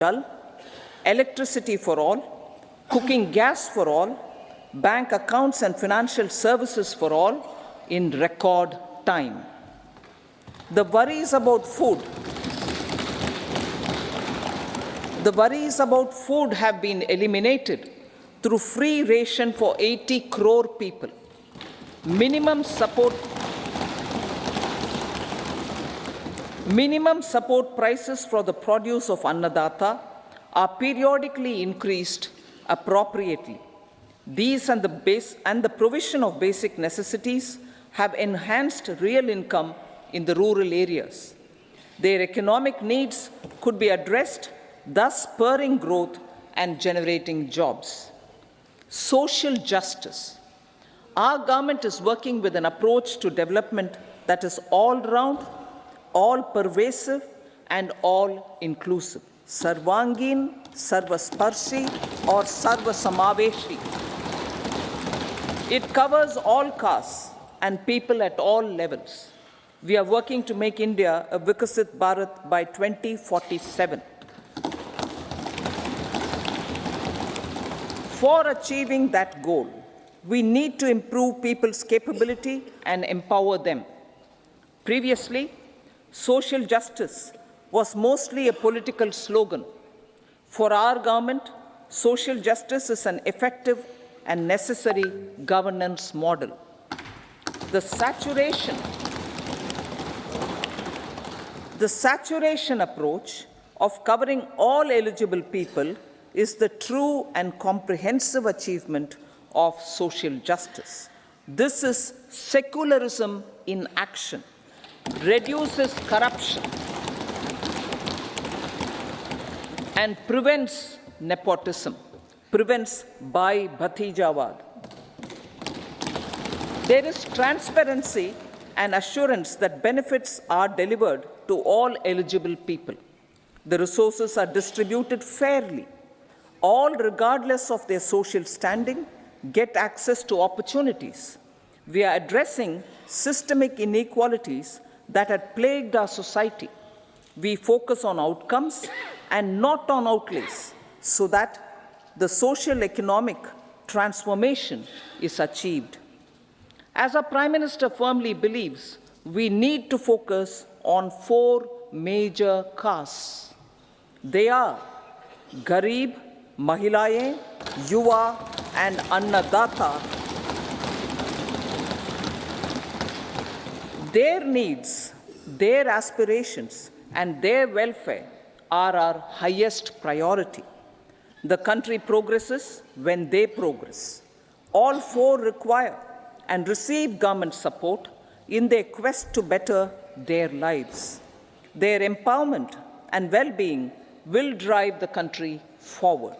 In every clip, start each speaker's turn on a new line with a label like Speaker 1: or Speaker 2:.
Speaker 1: Jal, electricity for all, cooking gas for all, bank accounts and financial services for all in record time. The worries about food have been eliminated through free ration for 80 crore people. Minimum support prices for the produce of Annadata are periodically increased appropriately. These and the provision of basic necessities have enhanced real income in the rural areas. Their economic needs could be addressed, thus spurring growth and generating jobs. Social justice. Our government is working with an approach to development that is all-round, all-pervasive, and all-inclusive. Sarvangin, Sarvasparshi, or Sarvasamaveshi. It covers all castes and people at all levels. We are working to make India a Vikasit Bharat by 2047. For achieving that goal, we need to improve people's capability and empower them. Previously, social justice was mostly a political slogan. For our government, social justice is an effective and necessary governance model. The saturation approach of covering all eligible people is the true and comprehensive achievement of social justice. This is secularism in action, reduces corruption, and prevents nepotism, prevents Bhai Bhatijawad. There is transparency and assurance that benefits are delivered to all eligible people. The resources are distributed fairly. All, regardless of their social standing, get access to opportunities. We are addressing systemic inequalities that had plagued our society. We focus on outcomes and not on outlays so that the social economic transformation is achieved. As our Prime Minister firmly believes, we need to focus on 4 major castes. They are Garib, Mahilaye, Yuva, and Annadata. Their needs, their aspirations, and their welfare are our highest priority. The country progresses when they progress. All 4 require and receive government support in their quest to better their lives. Their empowerment and well-being will drive the country forward.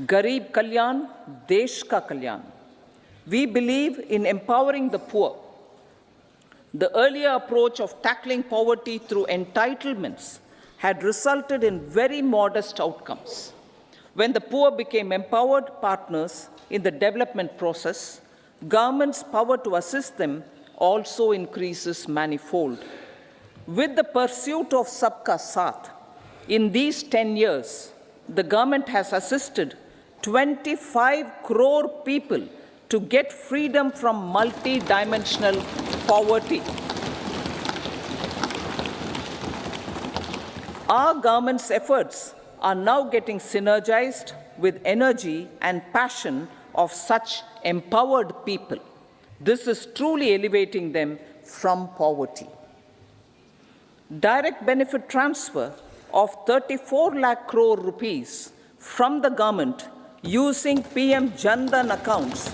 Speaker 1: Garib Kalyan, Desh Ka Kalyan. We believe in empowering the poor. The earlier approach of tackling poverty through entitlements had resulted in very modest outcomes. When the poor became empowered partners in the development process, government's power to assist them also increases manifold. With the pursuit of Sabka Saath, in these 10 years, the government has assisted 25 crore people to get freedom from multi-dimensional poverty. Our government's efforts are now getting synergized with energy and passion of such empowered people. This is truly elevating them from poverty. Direct benefit transfer of 34 lakh crore rupees from the government using PM Jan Dhan accounts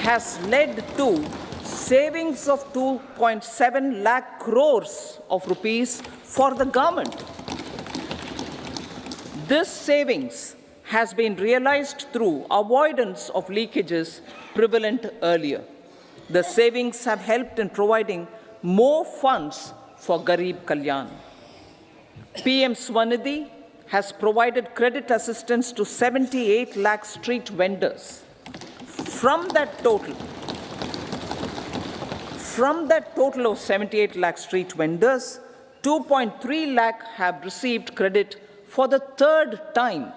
Speaker 1: has led to savings of 2.7 lakh crores of rupees for the government. This savings has been realized through avoidance of leakages prevalent earlier. The savings have helped in providing more funds for Garib Kalyan. PM Swanidhi has provided credit assistance to 78 lakh street vendors. From that total of 78 lakh street vendors, 2.3 lakh have received credit for the third time.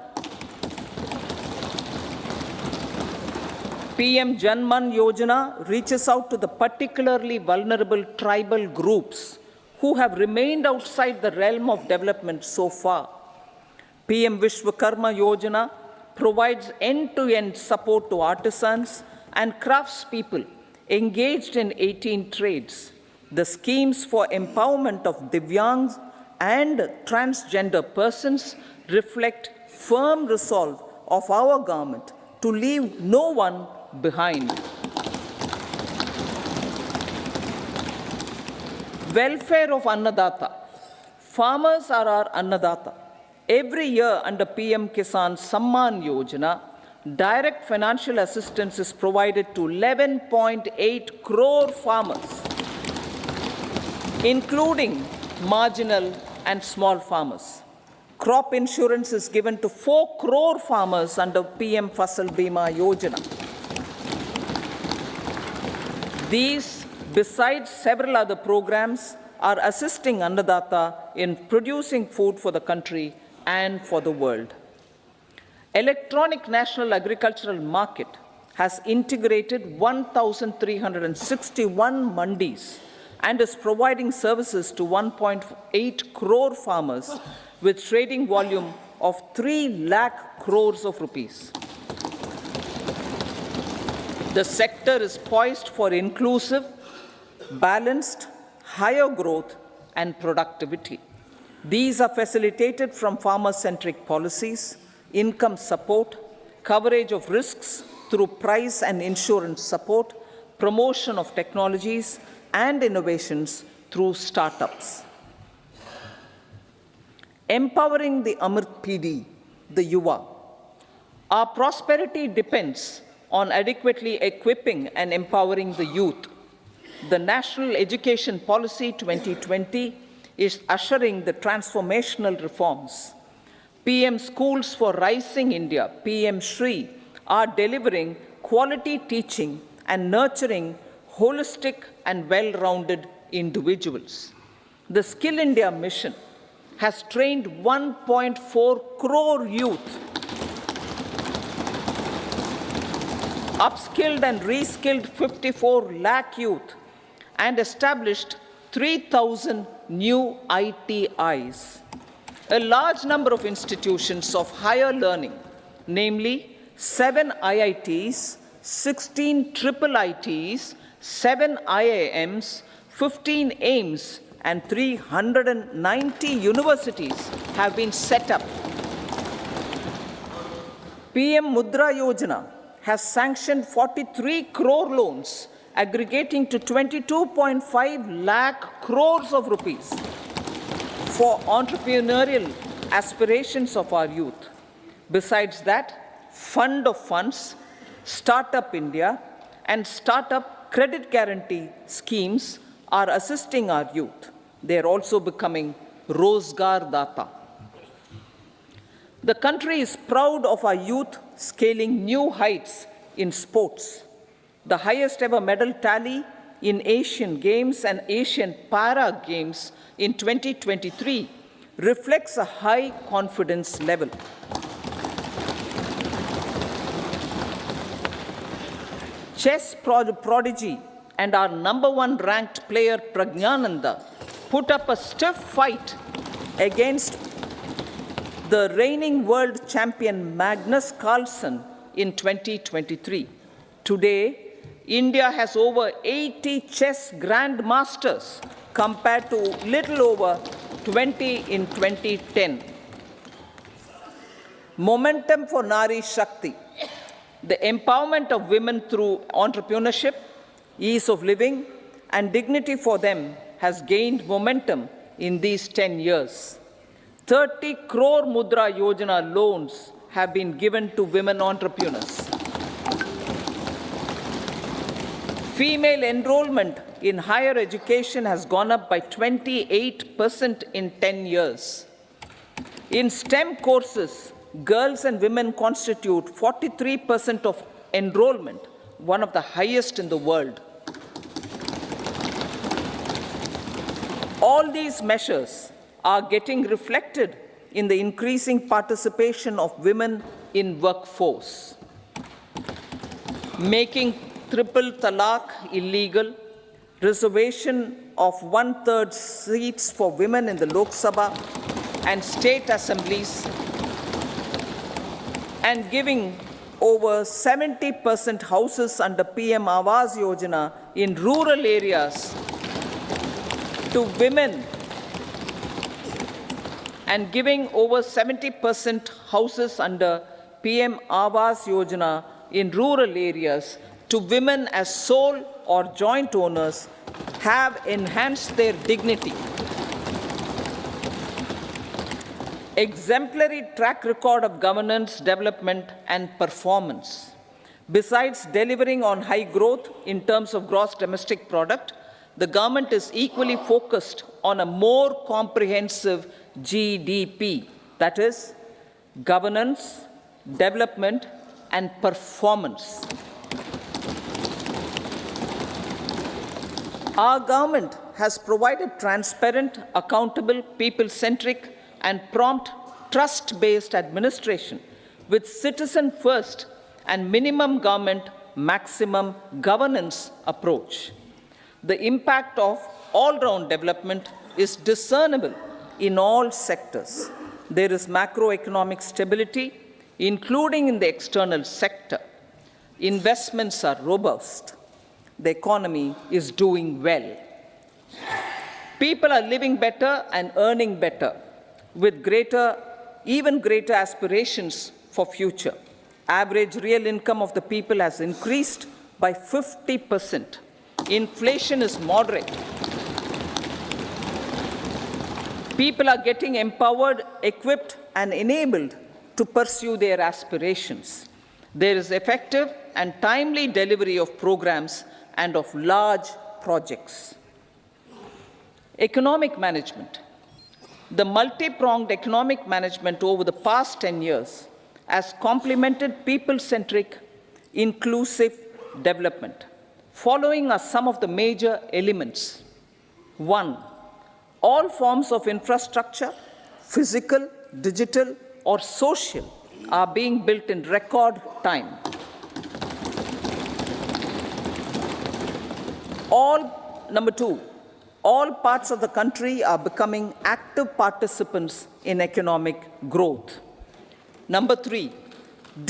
Speaker 1: PM Janman Yojana reaches out to the particularly vulnerable tribal groups who have remained outside the realm of development so far. PM Vishwakarma Yojana provides end-to-end support to artisans and craftspeople engaged in 18 trades. The schemes for empowerment of Divyangs and transgender persons reflect firm resolve of our government to leave no one behind. Welfare of Annadata. Farmers are our Annadata. Every year under PM Kisan Samman Yojana, direct financial assistance is provided to 11.8 crore farmers, including marginal and small farmers. Crop insurance is given to 4 crore farmers under PM Fasal Bima Yojana. These, besides several other programs, are assisting Annadata in producing food for the country and for the world. Electronic National Agricultural Market has integrated 1,361 mandis and is providing services to 1.8 crore farmers with trading volume of 3 lakh crores of rupees. The sector is poised for inclusive, balanced, higher growth and productivity. These are facilitated from farmer-centric policies, income support, coverage of risks through price and insurance support, promotion of technologies and innovations through startups. Empowering the Amrit PD, the Yuva. Our prosperity depends on adequately equipping and empowering the youth. The National Education Policy 2020 is ushering the transformational reforms. PM Schools for Rising India, PM Shri, are delivering quality teaching and nurturing holistic and well-rounded individuals. The Skill India mission has trained 1.4 crore youth, upskilled and reskilled 54 lakh youth, and established 3,000 new ITIs. A large number of institutions of higher learning, namely 7 IITs, 16 triple ITs, 7 IIMs, 15 AIMS, and 390 universities have been set up. PM Mudra Yojana has sanctioned 43 crore loans aggregating to 22.5 lakh crores of rupees for entrepreneurial aspirations of our youth. Besides that, Fund of Funds, Startup India, and Startup Credit Guarantee schemes are assisting our youth. They are also becoming Rozgar Data. The country is proud of our youth scaling new heights in sports. The highest ever medal tally in Asian Games and Asian Para Games in 2023 reflects a high confidence level. Chess prodigy and our #1 ranked player Pragnananda put up a stiff fight against the reigning world champion Magnus Carlsen in 2023. Today, India has over 80 chess grandmasters compared to little over 20 in 2010. Momentum for Nari Shakti. The empowerment of women through entrepreneurship, ease of living, and dignity for them has gained momentum in these 10 years. 30 crore Mudra Yojana loans have been given to women entrepreneurs. Female enrollment in higher education has gone up by 28% in 10 years. In STEM courses, girls and women constitute 43% of enrollment, one of the highest in the world. All these measures are getting reflected in the increasing participation of women in workforce. Making triple talaq illegal, reservation of 1/3 seats for women in the Lok Sabha and state assemblies, and giving over 70% houses under PM Awas Yojana in rural areas to women, and giving over 70% houses under PM Awas Yojana in rural areas to women as sole or joint owners have enhanced their dignity. Exemplary track record of governance, development, and performance. Besides delivering on high growth in terms of gross domestic product, the government is equally focused on a more comprehensive GDP, that is, governance, development, and performance. Our government has provided transparent, accountable, people-centric, and prompt, trust-based administration with citizen-first and minimum government, maximum governance approach. The impact of all-round development is discernible in all sectors. There is macroeconomic stability, including in the external sector. Investments are robust. The economy is doing well. People are living better and earning better, with even greater aspirations for future. Average real income of the people has increased by 50%. Inflation is moderate. People are getting empowered, equipped, and enabled to pursue their aspirations. There is effective and timely delivery of programs and of large projects. Economic management. The multi-pronged economic management over the past 10 years has complemented people-centric, inclusive development. Following are some of the major elements. 1. All forms of infrastructure, physical, digital, or social, are being built in record time. Number 2, all parts of the country are becoming active participants in economic growth. Number 3,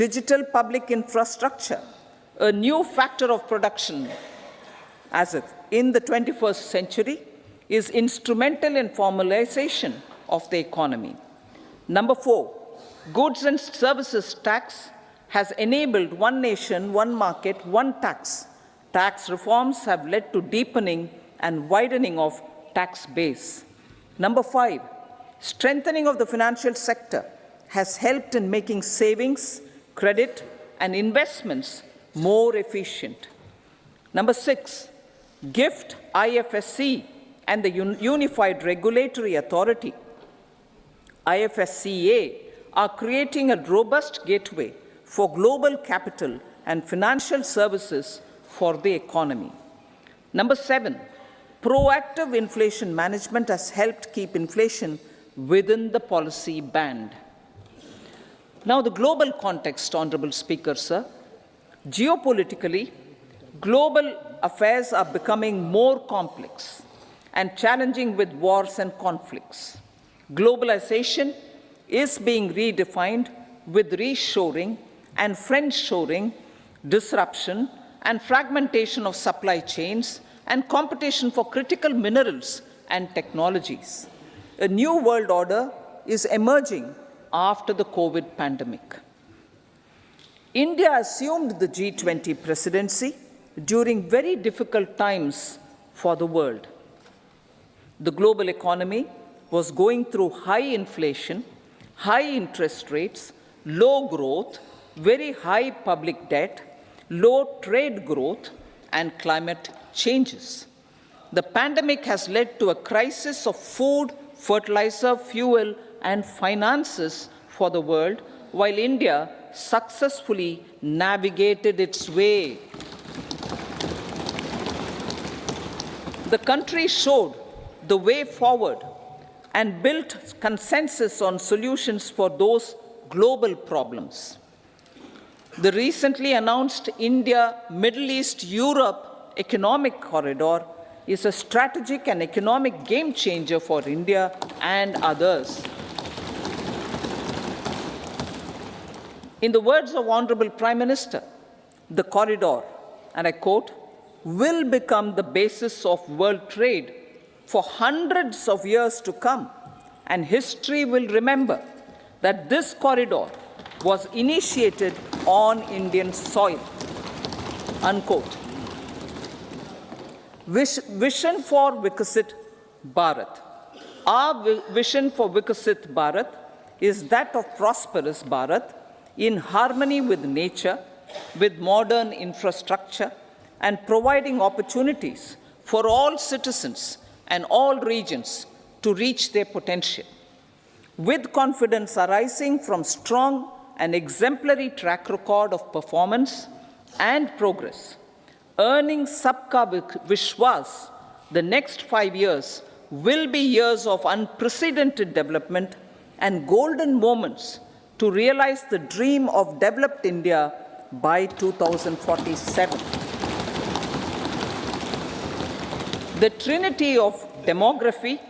Speaker 1: digital public infrastructure, a new factor of production as if in the 21st century, is instrumental in formalization of the economy. Number 4, goods and services tax has enabled one nation, one market, one tax. Tax reforms have led to deepening and widening of tax base. Number 5, strengthening of the financial sector has helped in making savings, credit, and investments more efficient. Number 6, GIFT, IFSC, and the Unified Regulatory Authority, IFSCA, are creating a robust gateway for global capital and financial services for the economy. Number 7, proactive inflation management has helped keep inflation within the policy band. Now, the global context, Honorable Speaker, sir. Geopolitically, global affairs are becoming more complex and challenging with wars and conflicts. Globalization is being redefined with reshoring and friendshoring, disruption and fragmentation of supply chains, and competition for critical minerals and technologies. A new world order is emerging after the COVID pandemic. India assumed the G20 presidency during very difficult times for the world. The global economy was going through high inflation, high interest rates, low growth, very high public debt, low trade growth, and climate changes. The pandemic has led to a crisis of food, fertilizer, fuel, and finances for the world, while India successfully navigated its way. The country showed the way forward and built consensus on solutions for those global problems. The recently announced India-Middle East-Europe economic corridor is a strategic and economic game changer for India and others. In the words of Honorable Prime Minister, the corridor, and I quote, will become the basis of world trade for hundreds of years to come, and history will remember that this corridor was initiated on Indian soil, unquote. Vision for Vikasit Bharat. Our vision for Vikasit Bharat is that of prosperous Bharat in harmony with nature, with modern infrastructure, and providing opportunities for all citizens and all regions to reach their potential. With confidence arising from strong and exemplary track record of performance and progress, earning Sabka Vishwas, the next 5 years will be years of unprecedented development and golden moments to realize the dream of developed India by 2047. The trinity of demography,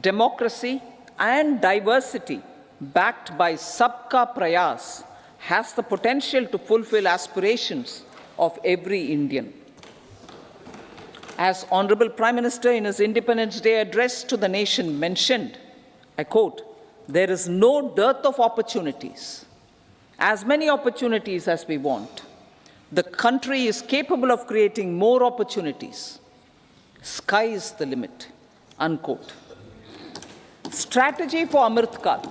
Speaker 1: democracy, and diversity backed by Sabka Prayas has the potential to fulfill aspirations of every Indian. As Honorable Prime Minister in his Independence Day address to the nation mentioned, I quote, there is no dearth of opportunities, as many opportunities as we want. The country is capable of creating more opportunities. Sky is the limit, unquote. Strategy for Amrit Kal.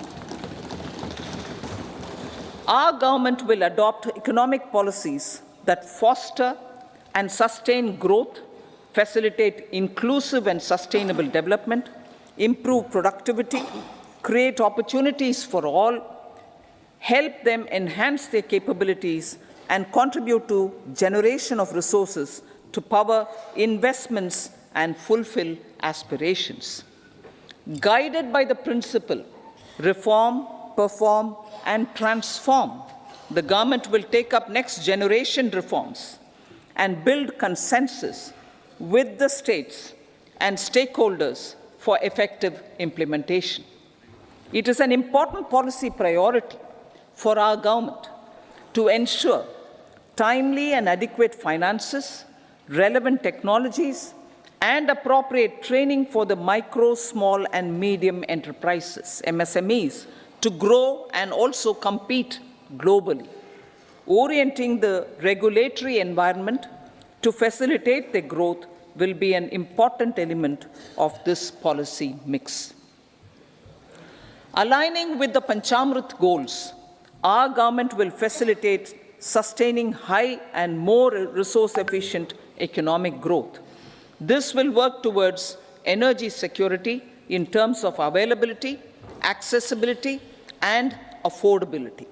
Speaker 1: Our government will adopt economic policies that foster and sustain growth, facilitate inclusive and sustainable development, improve productivity, create opportunities for all, help them enhance their capabilities, and contribute to generation of resources to power investments and fulfill aspirations. Guided by the principle, reform, perform, and transform, the government will take up next generation reforms and build consensus with the states and stakeholders for effective implementation. It is an important policy priority for our government to ensure timely and adequate finances, relevant technologies, and appropriate training for the micro, small, and medium enterprises, MSMEs, to grow and also compete globally. Orienting the regulatory environment to facilitate their growth will be an important element of this policy mix. Aligning with the Panchamrit goals, our government will facilitate sustaining high and more resource-efficient economic growth. This will work towards energy security in terms of availability, accessibility, and affordability.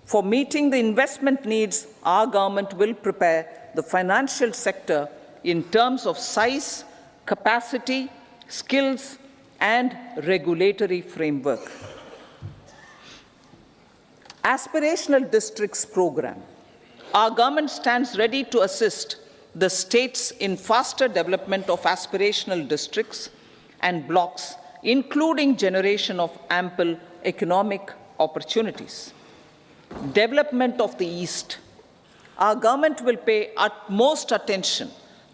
Speaker 1: For meeting the investment needs, our government will prepare the financial sector in terms of size, capacity, skills, and regulatory framework. Aspirational Districts Program. Our government stands ready to assist the states in faster development of aspirational districts and blocks, including generation of ample economic opportunities. Development of the East. Our government will pay utmost attention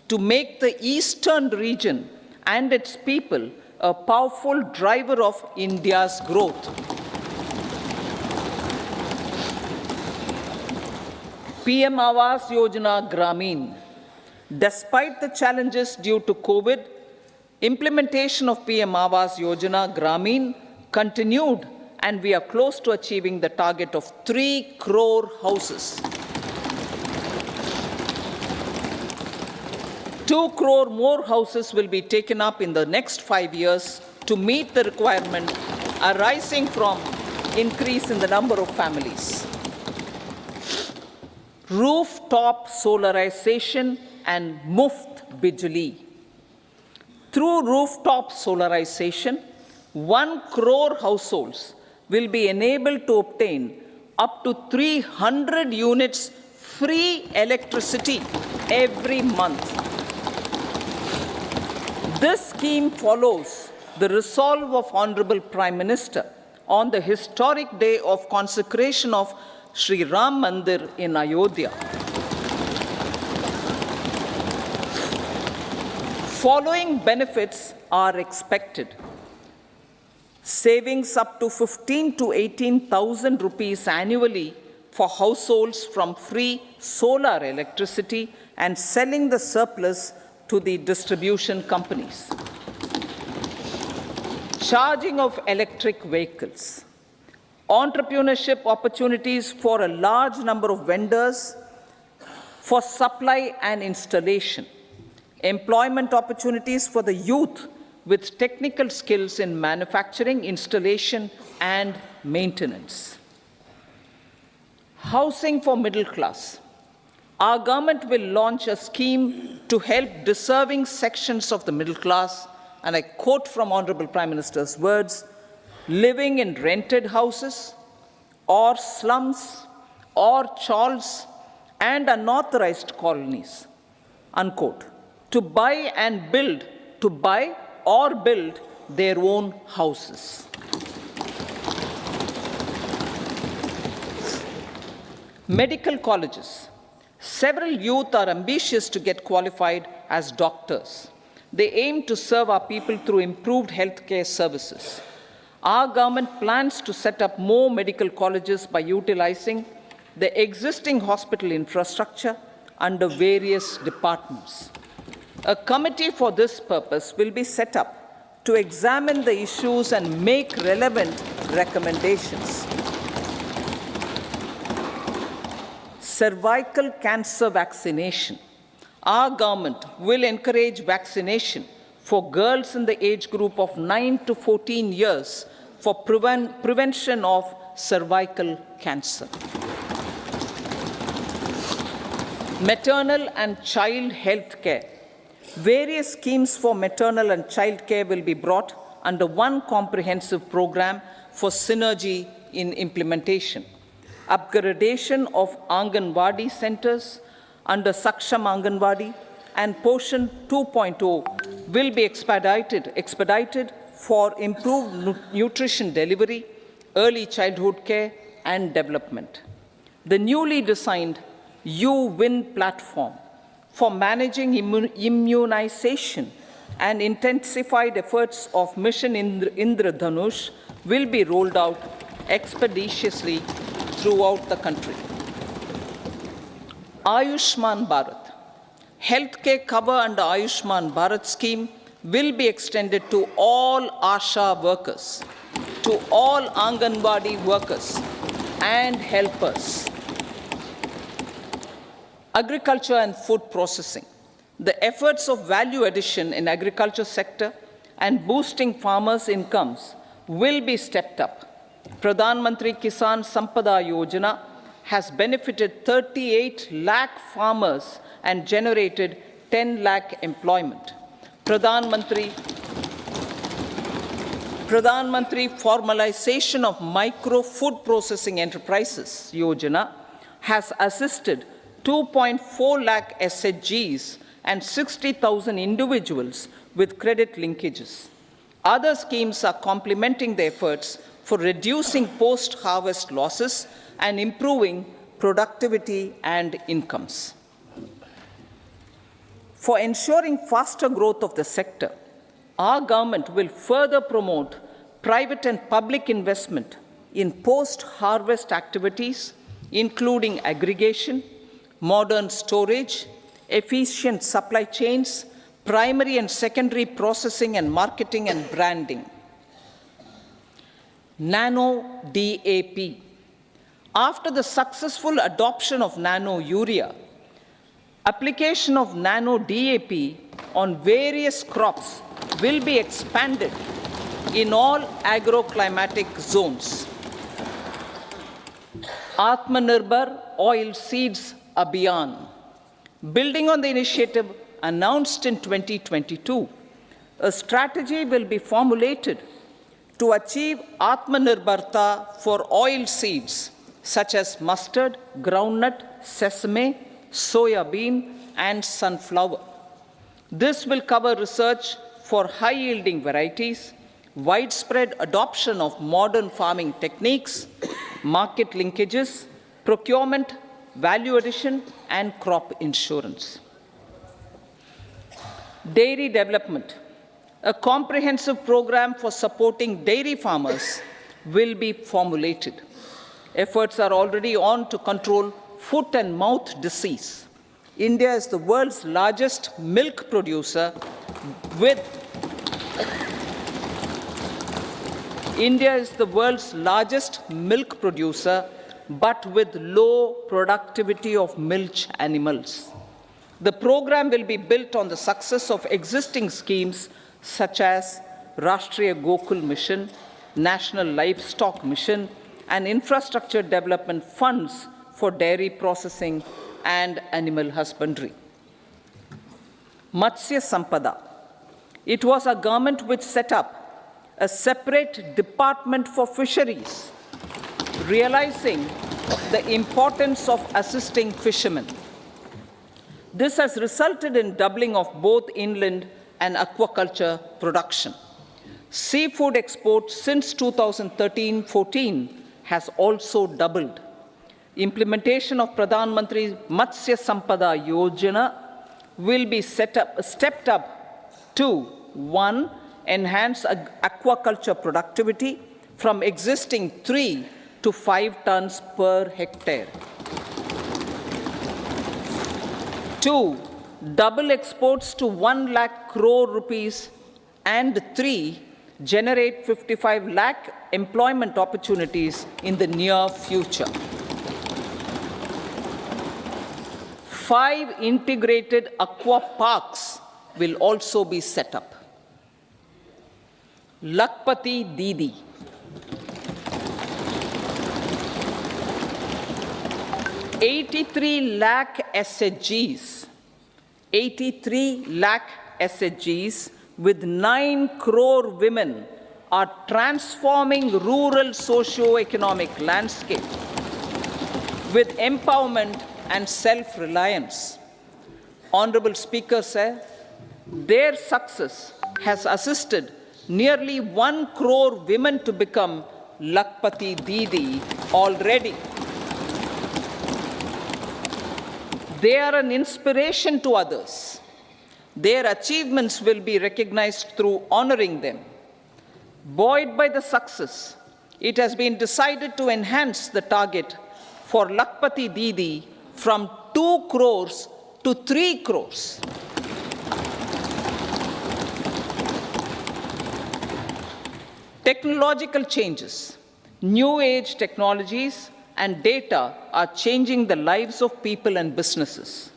Speaker 1: to make the eastern region and its people a powerful driver of India's growth. PM Awas Yojana Gramin. Despite the challenges due to COVID, implementation of PM Awas Yojana Gramin continued, and we are close to achieving the target of 3 crore houses. 2 crore more houses will be taken up in the next 5 years to meet the requirement arising from increase in the number of families. Rooftop solarization and Muft Bijli. Through rooftop solarization, 1 crore households will be enabled to obtain up to 300 units free electricity every month. This scheme follows the resolve of Honorable Prime Minister on the historic day of consecration of Sri Ram Mandir in Ayodhya. Following benefits are expected. Savings up to 15 to 18,000 rupees annually for households from free solar electricity and selling the surplus to the distribution companies. Charging of electric vehicles. Entrepreneurship opportunities for a large number of vendors for supply and installation. Employment opportunities for the youth with technical skills in manufacturing, installation, and maintenance. Housing for middle class. Our government will launch a scheme to help deserving sections of the middle class, and I quote from Honorable Prime Minister's words, living in rented houses or slums or chawls and unauthorized colonies, unquote, to buy or build their own houses. Medical colleges. Several youth are ambitious to get qualified as doctors. They aim to serve our people through improved healthcare services. Our government plans to set up more medical colleges by utilizing the existing hospital infrastructure under various departments. A committee for this purpose will be set up to examine the issues and make relevant recommendations. Cervical cancer vaccination. Our government will encourage vaccination for girls in the age group of 9 to 14 years for prevention of cervical cancer. Maternal and child health care. Various schemes for maternal and child care will be brought under one comprehensive program for synergy in implementation. Upgradation of Anganwadi centers under Saksham Anganwadi and Poshan 2.0 will be expedited for improved nutrition delivery, early childhood care, and development. The newly designed U-Win platform for managing immunization and intensified efforts of Mission Indradhanush will be rolled out expeditiously throughout the country. Ayushman Bharat. Healthcare cover under Ayushman Bharat scheme will be extended to all ASHA workers, to all Anganwadi workers and helpers. Agriculture and food processing. The efforts of value addition in agriculture sector and boosting farmers' incomes will be stepped up. Pradhan Mantri Kisan Sampada Yojana has benefited 38 lakh farmers and generated 10 lakh employment. Pradhan Mantri Formalization of Micro Food Processing Enterprises Yojana has assisted 2.4 lakh SHGs and 60,000 individuals with credit linkages. Other schemes are complementing the efforts for reducing post-harvest losses and improving productivity and incomes. For ensuring faster growth of the sector, our government will further promote private and public investment in post-harvest activities, including aggregation, modern storage, efficient supply chains, primary and secondary processing and marketing and branding. Nano DAP. After the successful adoption of nano urea, application of nano DAP on various crops will be expanded in all agroclimatic zones. Atmanirbhar Oil Seeds Abhiyan. Building on the initiative announced in 2022, A strategy will be formulated to achieve Atmanirbharta for oil seeds such as mustard, groundnut, sesame, soya bean, and sunflower. This will cover research for high-yielding varieties, widespread adoption of modern farming techniques, market linkages, procurement, value addition, and crop insurance. Dairy development. A comprehensive program for supporting dairy farmers will be formulated. Efforts are already on to control foot and mouth disease. India is the world's largest milk producer with but with low productivity of milch animals. The program will be built on the success of existing schemes such as Rashtriya Gokul Mission, National Livestock Mission, and infrastructure development funds for dairy processing and animal husbandry. Matsya Sampada. It was our government which set up a separate department for fisheries, realizing the importance of assisting fishermen. This has resulted in doubling of both inland and aquaculture production. Seafood exports since 2013-14 has also doubled. Implementation of Pradhan Mantri Matsya Sampada Yojana will be stepped up to 1. Enhance aquaculture productivity from existing 3 to 5 tons per hectare. 2. Double exports to 1 lakh crore rupees, and 3. Generate 55 lakh employment opportunities in the near future. 5 integrated aqua parks will also be set up. Lakpati Didi. 83 lakh SHGs. 83 lakh SHGs with 9 crore women are transforming rural socio-economic landscape with empowerment and self-reliance. Honorable Speaker said, their success has assisted nearly 1 crore women to become Lakpati Didi already. They are an inspiration to others. Their achievements will be recognized through honoring them. Buoyed by the success, it has been decided to enhance the target for Lakpati Didi from 2 crores to 3 crores. Technological changes, new age technologies, and data are changing the lives of people and businesses.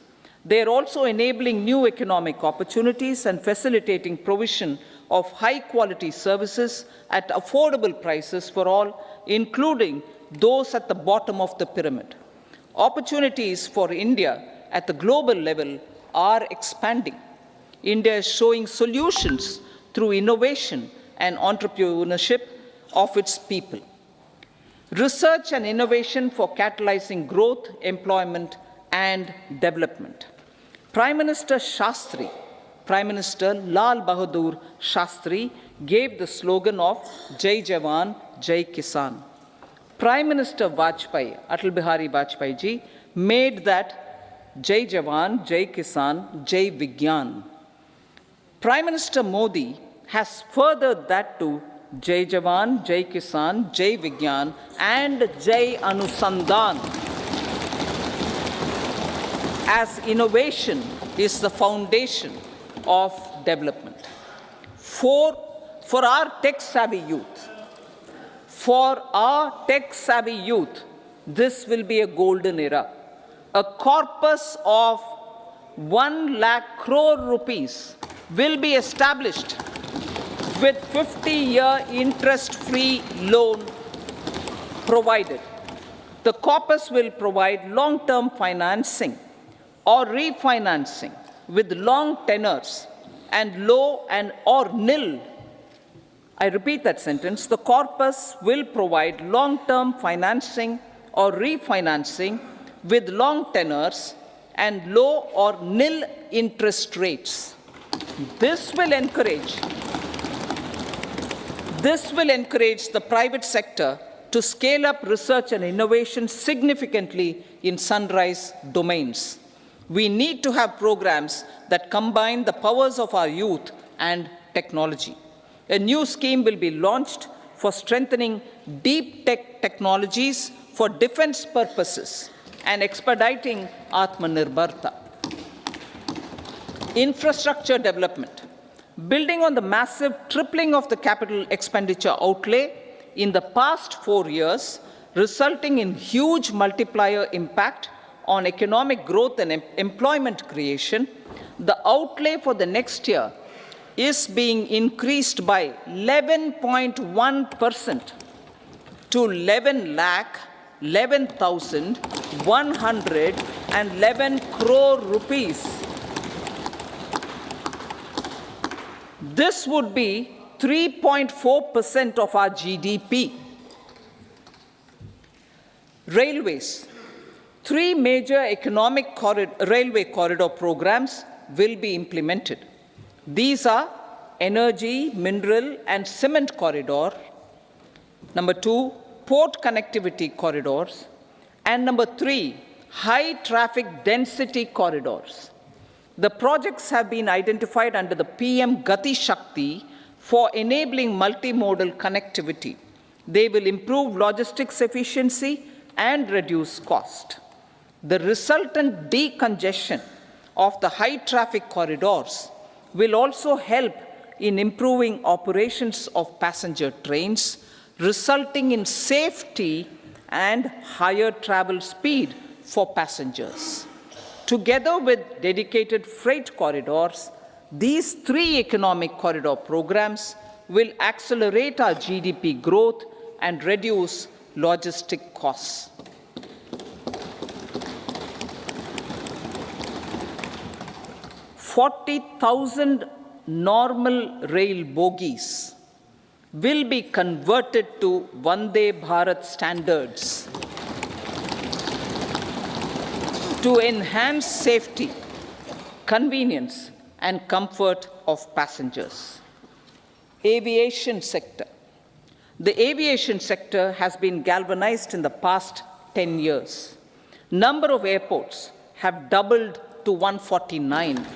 Speaker 1: They are also enabling new economic opportunities and facilitating provision of high-quality services at affordable prices for all, including those at the bottom of the pyramid. Opportunities for India at the global level are expanding. India is showing solutions through innovation and entrepreneurship of its people. Research and innovation for catalyzing growth, employment, and development. Prime Minister Shastri, Prime Minister Lal Bahadur Shastri gave the slogan of Jai Jawan, Jai Kisan. Prime Minister Vajpayee, Atal Bihari Vajpayee ji, made that Jai Jawan, Jai Kisan, Jai Vigyan. Prime Minister Modi has furthered that to Jai Jawan, Jai Kisan, Jai Vigyan, and Jai Anusandhan, as innovation is the foundation of development. For our tech-savvy youth, this will be a golden era. A corpus of 1 lakh crore rupees will be established with 50-year interest-free loan provided. The corpus will provide long-term financing or refinancing with long tenors and low and or nil, I repeat that sentence, the corpus will provide long-term financing or refinancing with long tenors and low or nil interest rates. This will encourage the private sector to scale up research and innovation significantly in sunrise domains. We need to have programs that combine the powers of our youth and technology. A new scheme will be launched for strengthening deep tech technologies for defense purposes and expediting Atmanirbharta. Infrastructure development. Building on the massive tripling of the capital expenditure outlay in the past 4 years, resulting in huge multiplier impact on economic growth and employment creation, the outlay for the next year is being increased by 11.1% to 11,111 crore rupees. This would be 3.4% of our GDP. Railways. 3 major railway corridor programs will be implemented. These are energy, mineral, and cement corridor. Number 2, port connectivity corridors. And number 3, high traffic density corridors. The projects have been identified under the PM Gati Shakti for enabling multimodal connectivity. They will improve logistics efficiency and reduce cost. The resultant decongestion of the high traffic corridors will also help in improving operations of passenger trains, resulting in safety and higher travel speed for passengers. Together with dedicated freight corridors, these 3 economic corridor programs will accelerate our GDP growth and reduce logistic costs. 40,000 normal rail bogies will be converted to Vande Bharat standards to enhance safety, convenience, and comfort of passengers. Aviation sector. The aviation sector has been galvanized in the past 10 years. Number of airports have doubled to 149.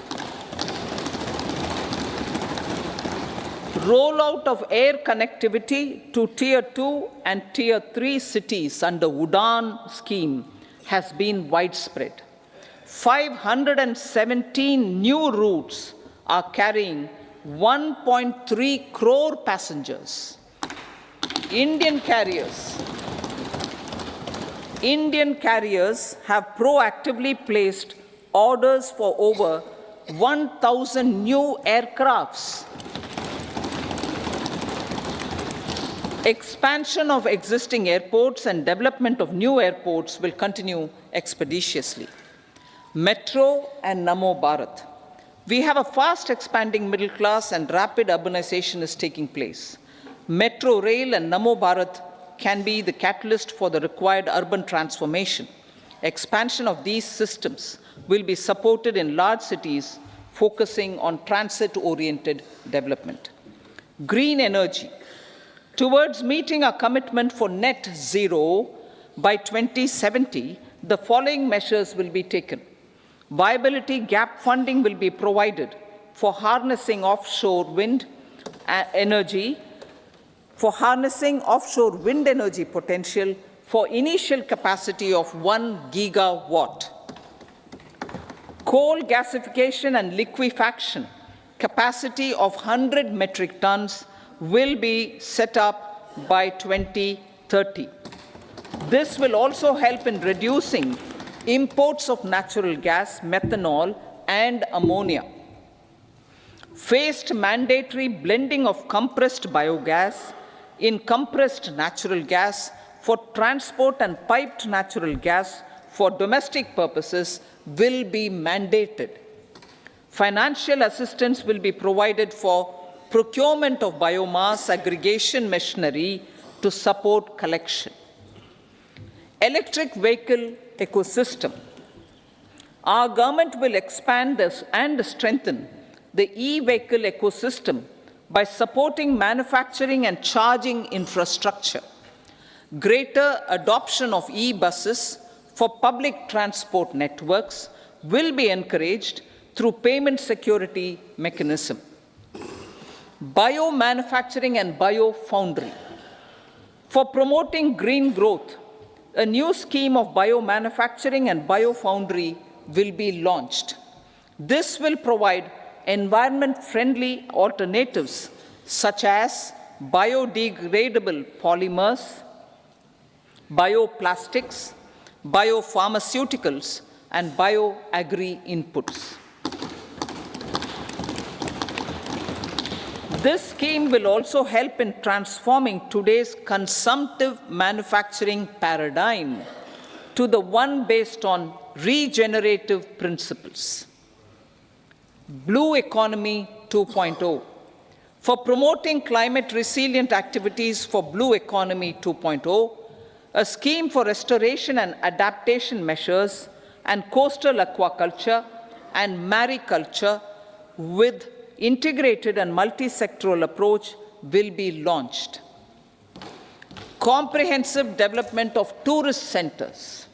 Speaker 1: Rollout of air connectivity to Tier 2 and Tier 3 cities under Udan scheme has been widespread. 517 new routes are carrying 1.3 crore passengers. Indian carriers have proactively placed orders for over 1,000 new aircrafts. Expansion of existing airports and development of new airports will continue expeditiously. Metro and Namo Bharat. We have a fast expanding middle class and rapid urbanization is taking place. Metro rail and Namo Bharat can be the catalyst for the required urban transformation. Expansion of these systems will be supported in large cities focusing on transit-oriented development. Green energy. Towards meeting our commitment for net zero by 2070, the following measures will be taken. Viability gap funding will be provided for harnessing offshore wind energy potential for initial capacity of 1 gigawatt. Coal gasification and liquefaction capacity of 100 metric tons will be set up by 2030. This will also help in reducing imports of natural gas, methanol, and ammonia. Phased mandatory blending of compressed biogas in compressed natural gas for transport and piped natural gas for domestic purposes will be mandated. Financial assistance will be provided for procurement of biomass aggregation machinery to support collection. Electric vehicle ecosystem. Our government will expand this and strengthen the e-vehicle ecosystem by supporting manufacturing and charging infrastructure. Greater adoption of e-buses for public transport networks will be encouraged through payment security mechanism. Biomanufacturing and biofoundry. For promoting green growth, a new scheme of biomanufacturing and biofoundry will be launched. This will provide environment-friendly alternatives such as biodegradable polymers, bioplastics, biopharmaceuticals, and bioagri inputs. This scheme will also help in transforming today's consumptive manufacturing paradigm to the one based on regenerative principles. Blue Economy 2.0. For promoting climate-resilient activities for Blue Economy 2.0, a scheme for restoration and adaptation measures and coastal aquaculture and mariculture with integrated and multi-sectoral approach will be launched. Comprehensive development of tourist centers.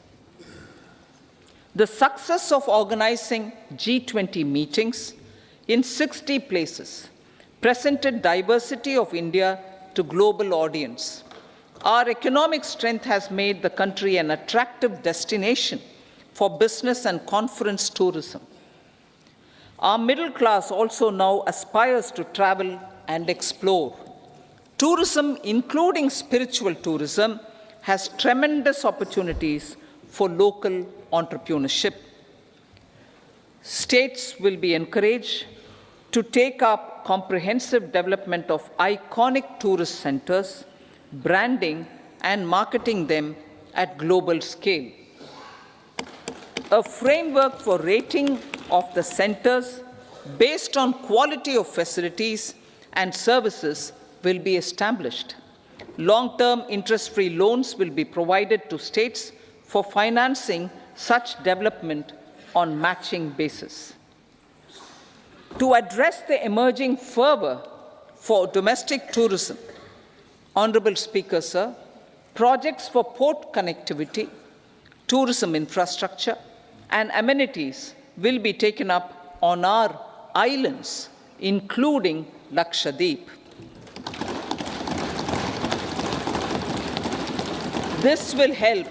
Speaker 1: The success of organizing G20 meetings in 60 places presented diversity of India to global audience. Our economic strength has made the country an attractive destination for business and conference tourism. Our middle class also now aspires to travel and explore. Tourism, including spiritual tourism, has tremendous opportunities for local entrepreneurship. States will be encouraged to take up comprehensive development of iconic tourist centers, branding and marketing them at global scale. A framework for rating of the centers based on quality of facilities and services will be established. Long-term interest-free loans will be provided to states for financing such development on matching basis. To address the emerging fervor for domestic tourism, Honorable Speaker, sir, projects for port connectivity, tourism infrastructure, and amenities will be taken up on our islands, including Lakshadweep. This will help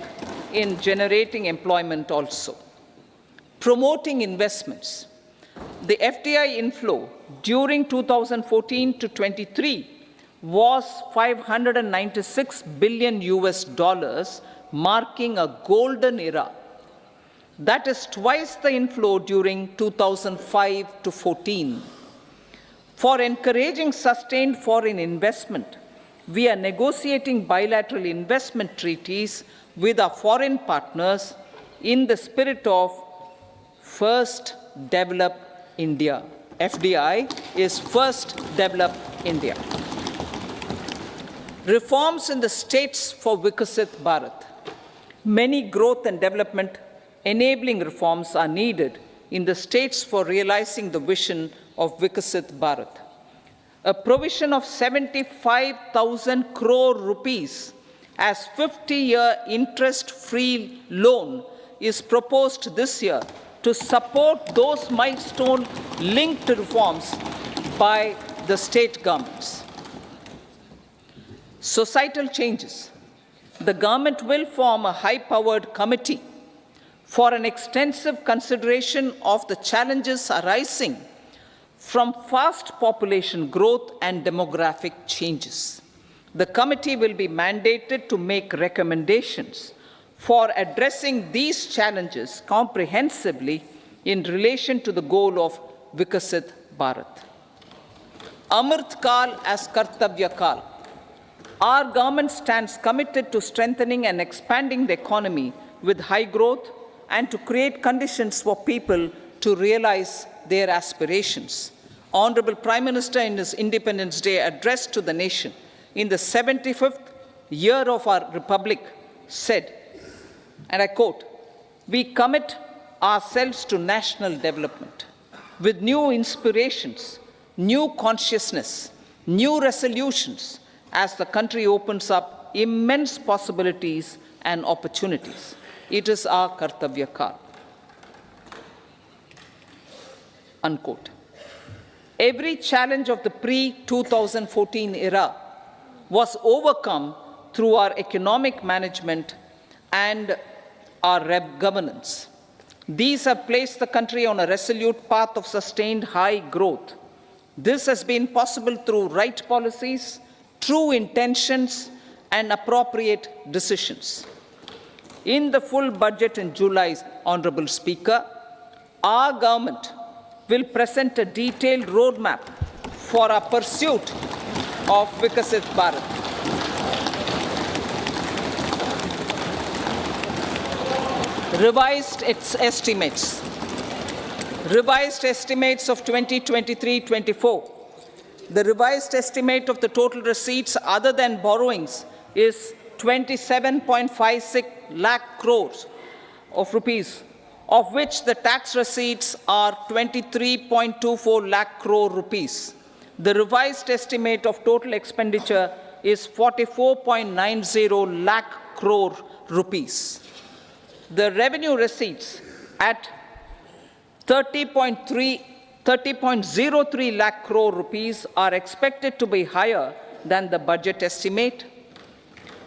Speaker 1: in generating employment also. Promoting investments. The FDI inflow during 2014 to 23 was $596 billion, marking a golden era. That is twice the inflow during 2005 to 14. For encouraging sustained foreign investment, we are negotiating bilateral investment treaties with our foreign partners in the spirit of First Develop India. FDI is First Develop India. Reforms in the states for Vikasit Bharat. Many growth and development enabling reforms are needed in the states for realizing the vision of Vikasit Bharat. A provision of 75,000 crore rupees as 50-year interest-free loan is proposed this year to support those milestone-linked reforms by the state governments. Societal changes. The government will form a high-powered committee for an extensive consideration of the challenges arising from fast population growth and demographic changes. The committee will be mandated to make recommendations for addressing these challenges comprehensively in relation to the goal of Vikasit Bharat. Amrit Kal as Kartavya Kal. Our government stands committed to strengthening and expanding the economy with high growth and to create conditions for people to realize their aspirations. Honorable Prime Minister, in his Independence Day address to the nation in the 75th year of our Republic, said, and I quote, "We commit ourselves to national development with new inspirations, new consciousness, new resolutions as the country opens up immense possibilities and opportunities. It is our Kartavya Kal." Unquote. Every challenge of the pre-2014 era was overcome through our economic management and our governance. These have placed the country on a resolute path of sustained high growth. This has been possible through right policies, true intentions, and appropriate decisions. In the full budget in July, Honorable Speaker, our government will present a detailed roadmap for our pursuit of Vikasit Bharat. Revised estimates of 2023-24. The revised estimate of the total receipts other than borrowings is 27.56 lakh crores of rupees, of which the tax receipts are 23.24 lakh crore rupees. The revised estimate of total expenditure is 44.90 lakh crore rupees. The revenue receipts at 30.03 lakh crore rupees are expected to be higher than the budget estimate,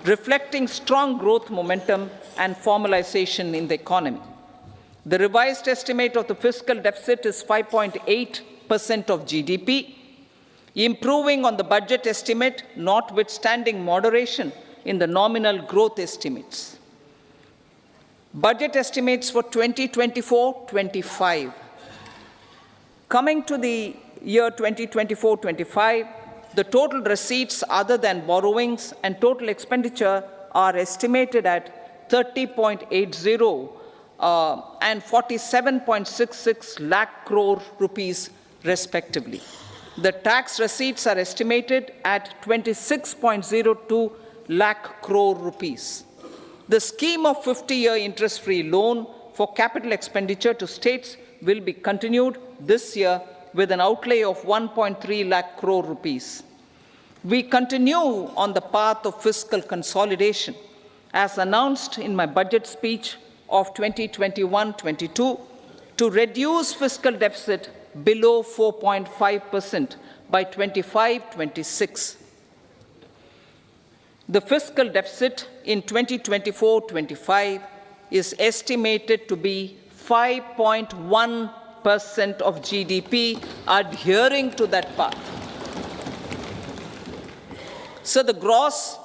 Speaker 1: reflecting strong growth momentum and formalization in the economy. The revised estimate of the fiscal deficit is 5.8% of GDP, improving on the budget estimate, notwithstanding moderation in the nominal growth estimates. Budget estimates for 2024-25. Coming to the year 2024-25, the total receipts other than borrowings and total expenditure are estimated at 30.80 and 47.66 lakh crore rupees respectively. The tax receipts are estimated at 26.02 lakh crore rupees. The scheme of 50-year interest-free loan for capital expenditure to states will be continued this year with an outlay of 1.3 lakh crore rupees. We continue on the path of fiscal consolidation, as announced in my budget speech of 2021-22, to reduce fiscal deficit below 4.5% by 25-26. The fiscal deficit in 2024-25 is estimated to be 5.1% of GDP, adhering to that path. So the gross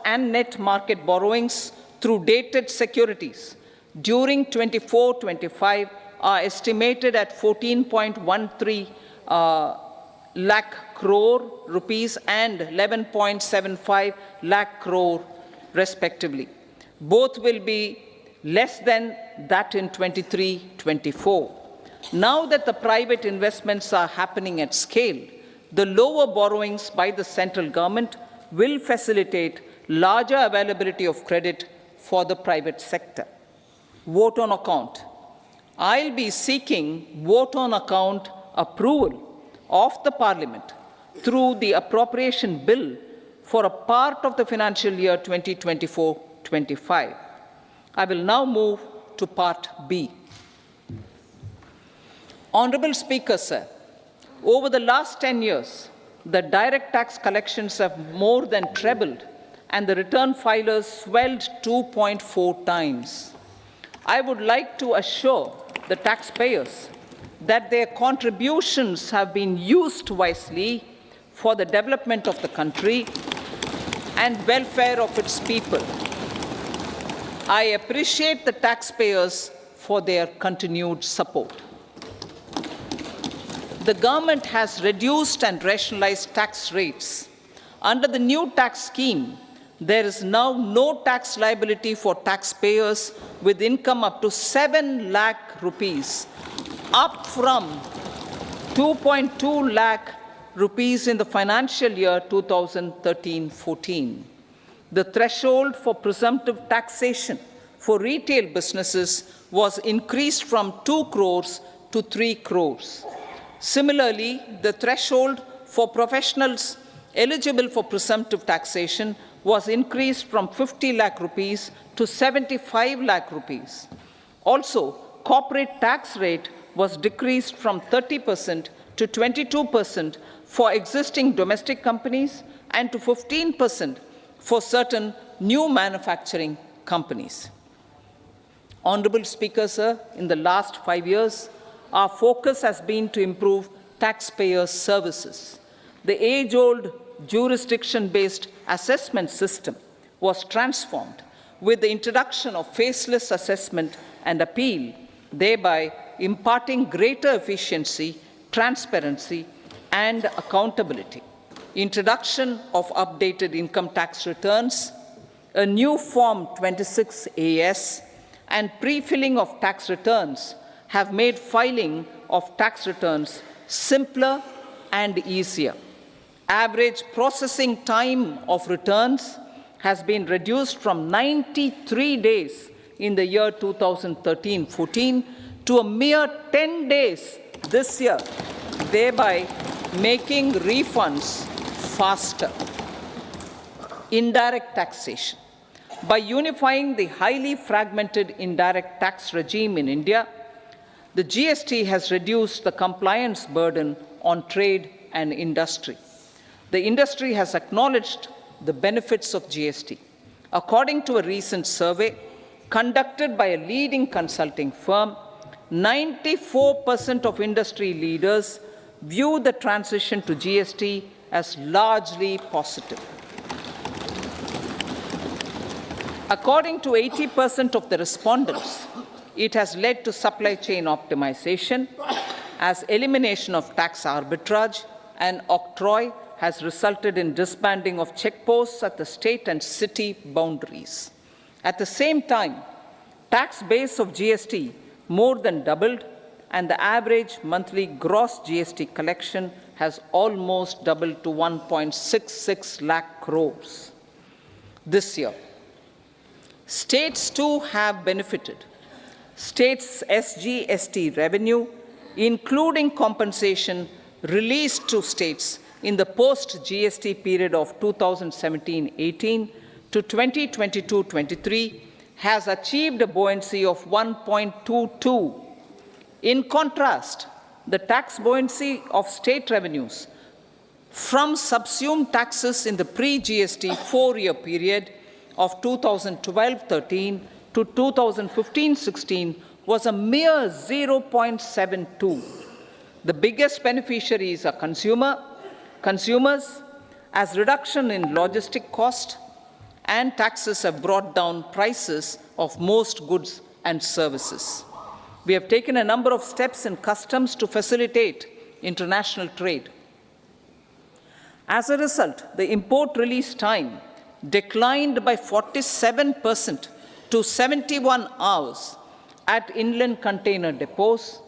Speaker 1: and net market borrowings through dated securities during 24-25 are estimated at 14.13 lakh crore rupees and 11.75 lakh crore respectively. Both will be less than that in 23-24. Now that the private investments are happening at scale, the lower borrowings by the central government will facilitate larger availability of credit for the private sector. Vote on account. I'll be seeking vote on account approval of the Parliament through the appropriation bill for a part of the financial year 2024-25. I will now move to Part B. Honorable Speaker, sir, over the last 10 years, the direct tax collections have more than trebled and the return filers swelled 2.4 times. I would like to assure the taxpayers that their contributions have been used wisely for the development of the country and welfare of its people. I appreciate the taxpayers for their continued support. The government has reduced and rationalized tax rates. Under the new tax scheme, there is now no tax liability for taxpayers with income up to 7 lakh rupees up from 2.2 lakh rupees in the financial year 2013-14. The threshold for presumptive taxation for retail businesses was increased from 2 crores to 3 crores. Similarly, the threshold for professionals eligible for presumptive taxation was increased from 50 lakh rupees to 75 lakh rupees. Also, corporate tax rate was decreased from 30% to 22% for existing domestic companies and to 15% for certain new manufacturing companies. Honorable Speaker, sir, in the last 5 years, our focus has been to improve taxpayer services. The age-old jurisdiction-based assessment system was transformed with the introduction of faceless assessment and appeal, thereby imparting greater efficiency, transparency, and accountability. Introduction of updated income tax returns, a new Form 26AS, and pre-filling of tax returns have made filing of tax returns simpler and easier. Average processing time of returns has been reduced from 93 days in the year 2013-14 to a mere 10 days this year, thereby making refunds faster. Indirect taxation. By unifying the highly fragmented indirect tax regime in India, the GST has reduced the compliance burden on trade and industry. The industry has acknowledged the benefits of GST. According to a recent survey conducted by a leading consulting firm, 94% of industry leaders view the transition to GST as largely positive. According to 80% of the respondents, it has led to supply chain optimization, as elimination of tax arbitrage and octroi has resulted in disbanding of checkposts at the state and city boundaries. At the same time, tax base of GST more than doubled, and the average monthly gross GST collection has almost doubled to 1.66 lakh crores this year. States too have benefited. States' SGST revenue, including compensation released to states in the post-GST period of 2017-18 to 2022-23, has achieved a buoyancy of 1.22. In contrast, the tax buoyancy of state revenues from subsumed taxes in the pre-GST 4-year period of 2012-13 to 2015-16 was a mere 0.72. The biggest beneficiaries are consumers, as reduction in logistic cost and taxes have brought down prices of most goods and services. We have taken a number of steps in customs to facilitate international trade. As a result, the import release time declined by 47% to 71 hours at inland container depots,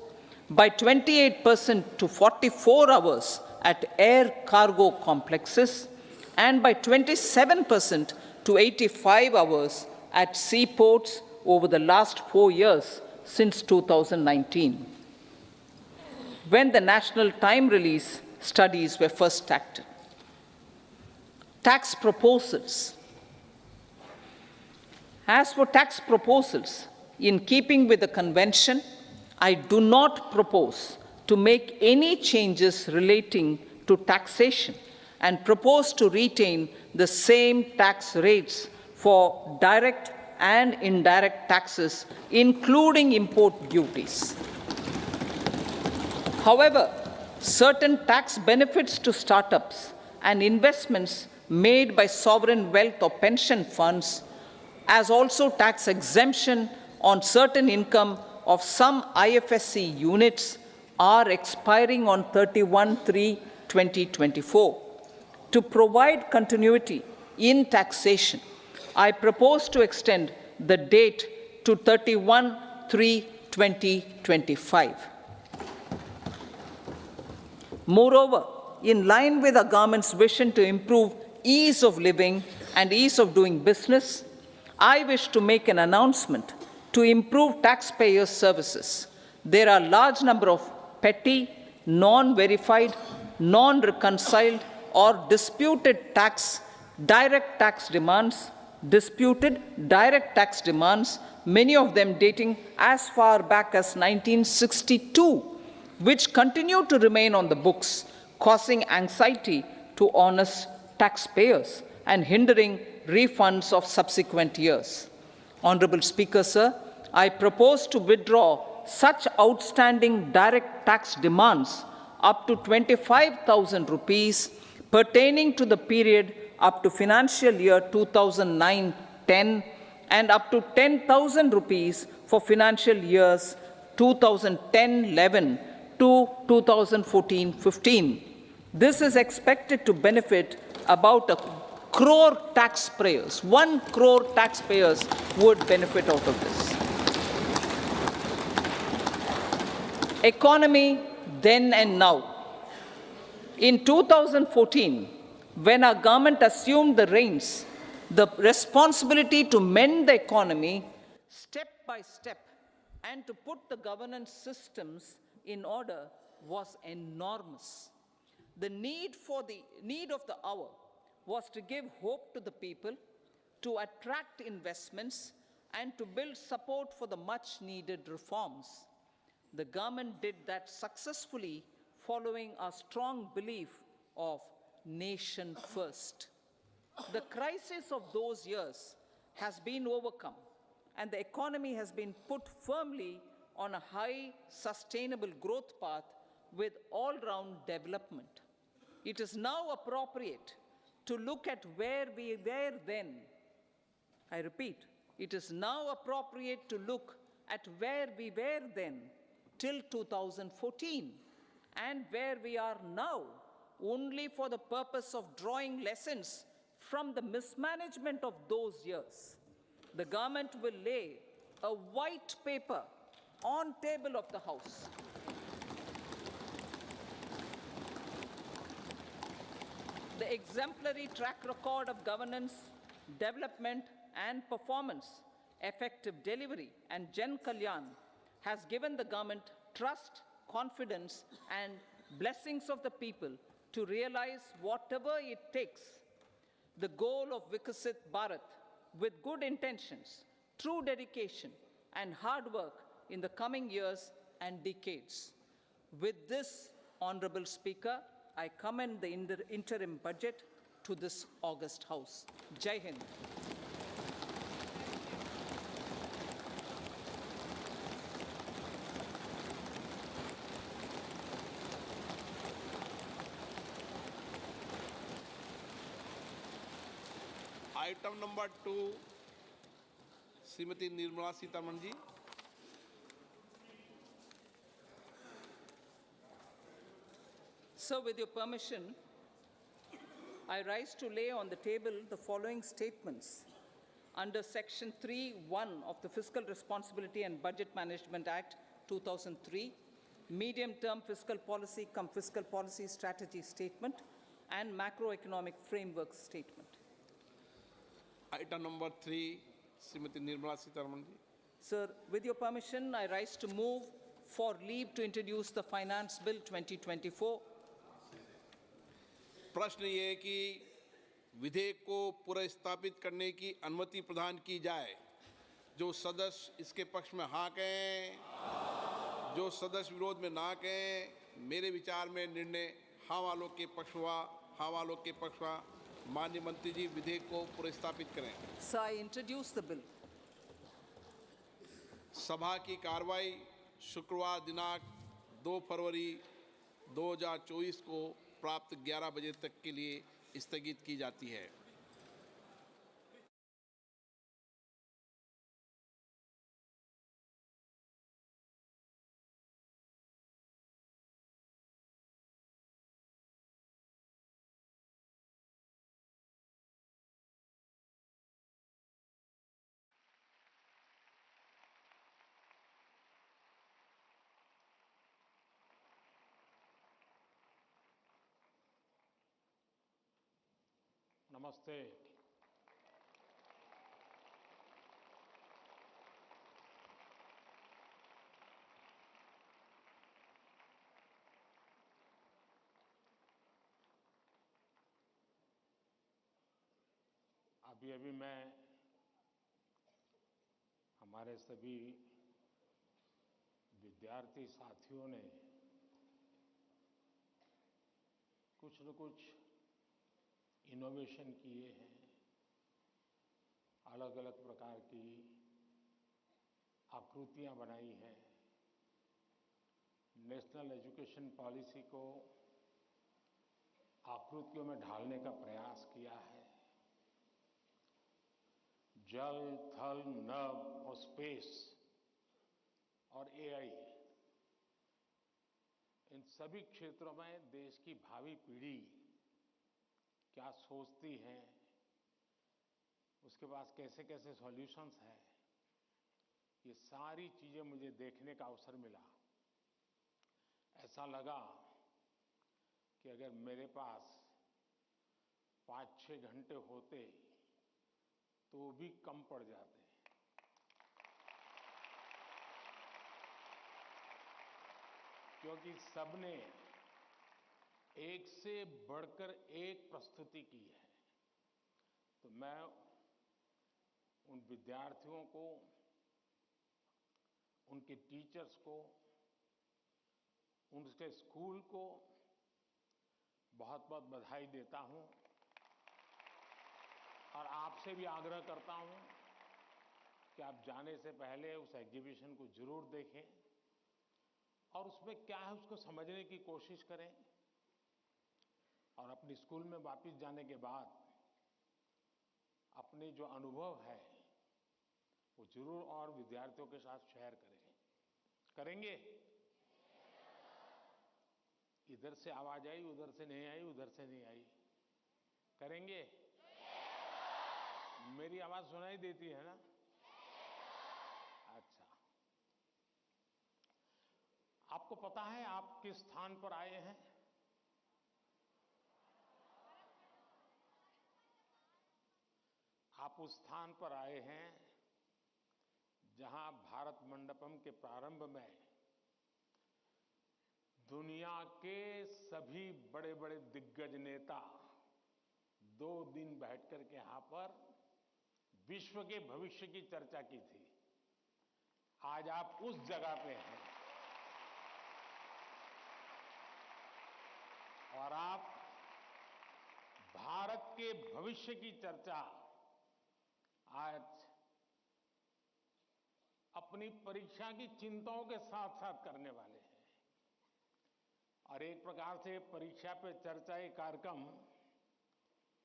Speaker 1: by 28% to 44 hours at air cargo complexes, and by 27% to 85 hours at seaports over the last 4 years since 2019, when the national time release studies were first started. Tax proposals. As for tax proposals, in keeping with the convention, I do not propose to make any changes relating to taxation and propose to retain the same tax rates for direct and indirect taxes, including import duties. However, certain tax benefits to startups and investments made by sovereign wealth or pension funds, as also tax exemption on certain income of some IFSC units, are expiring on 31/3/2024. To provide continuity in taxation, I propose to extend the date to 31/3/2025. Moreover, in line with our government's vision to improve ease of living and ease of doing business, I wish to make an announcement to improve taxpayers' services. There are a large number of petty, non-verified, non-reconciled, or disputed direct tax demands, many of them dating as far back as 1962, which continue to remain on the books, causing anxiety to honest taxpayers and hindering refunds of subsequent years. Honorable Speaker, sir, I propose to withdraw such outstanding direct tax demands up to 25,000 rupees pertaining to the period up to financial year 2009-10 and up to 10,000 rupees for financial years 2010-11 to 2014-15. This is expected to benefit about 1 crore taxpayers. 1 crore taxpayers would benefit out of this. Economy then and now. In 2014, when our government assumed the reins, the responsibility to mend the economy step by step and to put the governance systems in order was enormous. The need of the hour was to give hope to the people, to attract investments, and to build support for the much-needed reforms. The government did that successfully, following a strong belief of nation first. The crisis of those years has been overcome, and the economy has been put firmly on a high, sustainable growth path with all-round development. It is now appropriate to look at where we were then. I repeat, it is now appropriate to look at where we were then till 2014 and where we are now, only for the purpose of drawing lessons from the mismanagement of those years. The government will lay a white paper on table of the House. The exemplary track record of governance, development, and performance, effective delivery, and Jan Kalyan has given the government trust, confidence, and blessings of the people to realize whatever it takes, the goal of Vikasit Bharat, with good intentions, true dedication, and hard work in the coming years and decades. With this, Honorable Speaker, I commend the interim budget to this august House. Jai Hind.
Speaker 2: Item number 2, Srimati Nirmala Sitaraman ji.
Speaker 1: So, with your permission, I rise to lay on the table the following statements. Under Section 3(1) of the Fiscal Responsibility and Budget Management Act 2003, medium-term fiscal policy cum fiscal policy strategy statement and macroeconomic framework statement.
Speaker 2: Item number 3, Srimati Nirmala Sitaraman ji.
Speaker 1: Sir, with your permission, I rise to move for leave to introduce the Finance Bill 2024.
Speaker 2: प्रश्न ये है कि विधेयक को पुनर्स्थापित करने की अनुमति प्रदान की जाए। जो सदस्य इसके पक्ष में हाँ कहें, जो सदस्य विरोध में ना कहें, मेरे विचार में निर्णय हाँ वालों के पक्ष हुआ, हाँ वालों के पक्ष हुआ। माननीय मंत्री जी विधेयक को पुनर्स्थापित करें।
Speaker 1: Sir, I introduce the bill.
Speaker 2: सभा की कार्रवाई शुक्रवार दिनांक 2 फरवरी 2024 को प्राप्त 11 बजे तक के लिए स्थगित की जाती है।
Speaker 3: नमस्ते। अभी अभी मैं हमारे सभी विद्यार्थी साथियों ने कुछ न कुछ इनोवेशन किए हैं, अलग अलग प्रकार की आकृतियां बनाई हैं, नेशनल एजुकेशन पॉलिसी को आकृतियों में ढालने का प्रयास किया है। जल, थल, नभ और स्पेस और एआई, इन सभी क्षेत्रों में देश की भावी पीढ़ी क्या सोचती है, उसके पास कैसे कैसे सॉल्यूशंस हैं, ये सारी चीजें मुझे देखने का अवसर मिला। ऐसा लगा कि अगर मेरे पास 5-6 घंटे होते तो भी कम पड़ जाते। क्योंकि सबने एक से बढ़कर एक प्रस्तुति की है। तो मैं उन विद्यार्थियों को, उनके टीचर्स को, उनके स्कूल को बहुत बहुत बधाई देता हूं और आपसे भी आग्रह करता हूं कि आप जाने से पहले उस एग्जीबिशन को जरूर देखें और उसमें क्या है उसको समझने की कोशिश करें और अपने स्कूल में वापस जाने के बाद अपने जो अनुभव है वो जरूर और विद्यार्थियों के साथ शेयर करें। करेंगे? इधर से आवाज आई, उधर से नहीं आई, उधर से नहीं आई। करेंगे? मेरी आवाज सुनाई देती है ना? अच्छा, आपको पता है आप किस स्थान पर आए हैं? आप उस स्थान पर आए हैं जहां भारत मंडपम के प्रारंभ में दुनिया के सभी बड़े बड़े दिग्गज नेता 2 दिन बैठकर के यहां पर विश्व के भविष्य की चर्चा की थी। आज आप उस जगह पे हैं और आप भारत के भविष्य की चर्चा आज अपनी परीक्षा की चिंताओं के साथ साथ करने वाले हैं। और एक प्रकार से परीक्षा पे चर्चा ये कार्यक्रम